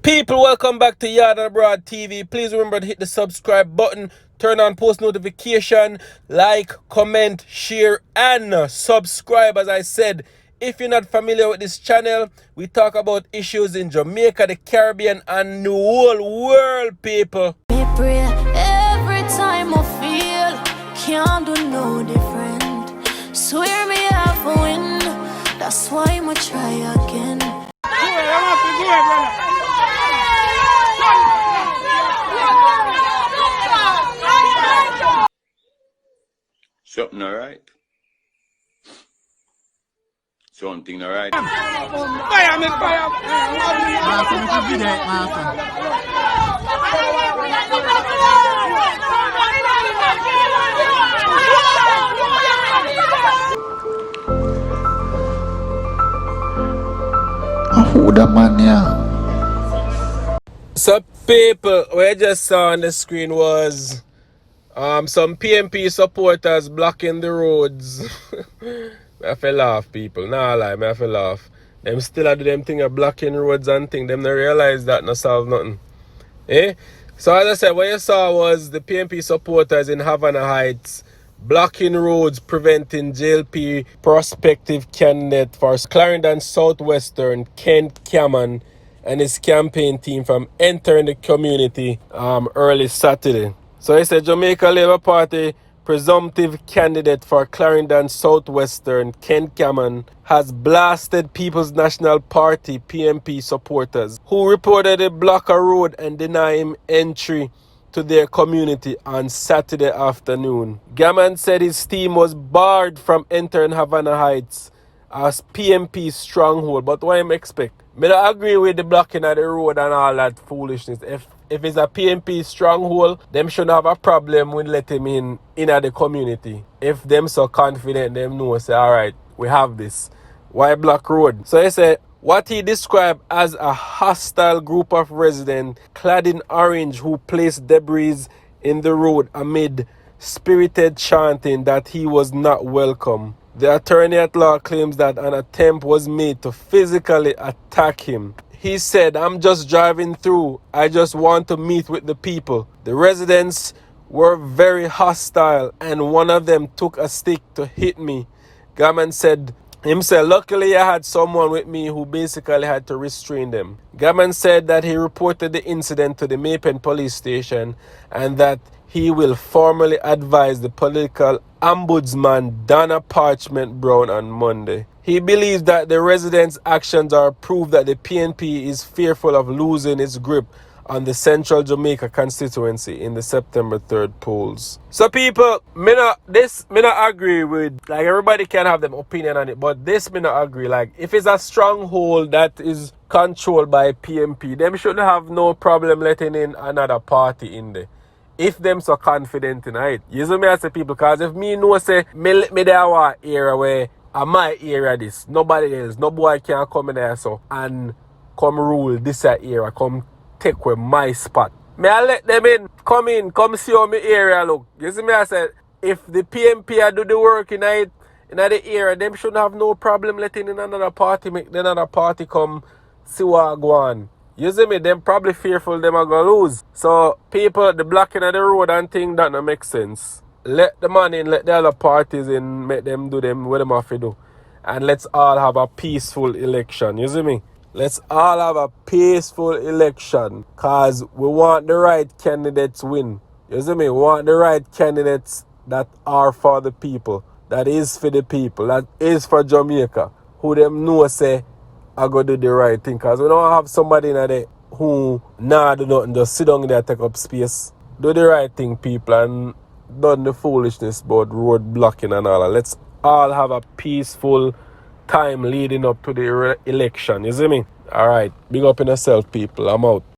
People, welcome back to Yard and Abroad TV. Please remember to hit the subscribe button, turn on post notification, like, comment, share, and subscribe. As I said, if you're not familiar with this channel, we talk about issues in Jamaica, the Caribbean, and the whole world, people. Me pray every time I feel can't do no different. Swear me have a win, that's why I'ma try again. Something alright? Something alright? Fire me, fire! Who the man here? So people, what I just saw on the screen was some PNP supporters blocking the roads. I feel laugh, people. Nah lie, I feel laugh. Them still do them thing of blocking roads and thing. Them not realize that not solve nothing. Eh? So as I said, what you saw was the PNP supporters in Havana Heights blocking roads, preventing JLP prospective candidate for Clarendon Southwestern, Kent Cameron, and his campaign team from entering the community early Saturday. So he said Jamaica Labour Party presumptive candidate for Clarendon Southwestern, Kent Cameron, has blasted People's National Party PNP supporters who reportedly block a road and deny him entry to their community on Saturday afternoon. Gammon said his team was barred from entering Havana Heights as PNP stronghold. But what I expect? I don't agree with the blocking of the road and all that foolishness. If it's a PNP stronghold, them shouldn't have a problem with letting him in the community. If them so confident, them know, say, alright, we have this. Why block road? So he said, what he described as a hostile group of residents clad in orange who placed debris in the road amid spirited chanting that he was not welcome. The attorney at law claims that an attempt was made to physically attack him. He said, I'm just driving through. I just want to meet with the people. The residents were very hostile and one of them took a stick to hit me. Gammon said himself, luckily I had someone with me who basically had to restrain them. Gammon said that he reported the incident to the Maypen police station and that he will formally advise the political ombudsman Donna Parchment Brown on Monday. He believes that the residents' actions are proof that the PNP is fearful of losing its grip on the central Jamaica constituency in the September 3rd polls. So people, me not agree with, like, everybody can have them opinion on it, but this me not agree. Like, if it's a stronghold that is controlled by PNP, them shouldn't have no problem letting in another party in there. If them so confident in it. You see me I say, people, because if me know say me there one area where my area this, nobody else, no boy can come in there so and come rule this area, come take away my spot. May I let them in, come see how my area look. You see me I said, if the PNP do the work in the area, them shouldn't have no problem letting in another party, make another party come see what go on. You see me, them probably fearful them are gonna lose. So people, the blocking of the road and thing, that don't make sense. Let the man in, let the other parties in, make them do them what them have to do. And let's all have a peaceful election. You see me? Let's all have a peaceful election. Cause we want the right candidates win. You see me? We want the right candidates that are for the people. That is for the people. That is for Jamaica. Who them know say I go do the right thing, because we don't have somebody in there who do nothing, just sit down there and take up space. Do the right thing, people, and done the foolishness about road blocking and all that. Let's all have a peaceful time leading up to the election, you see me? Alright, big up in yourself, people. I'm out.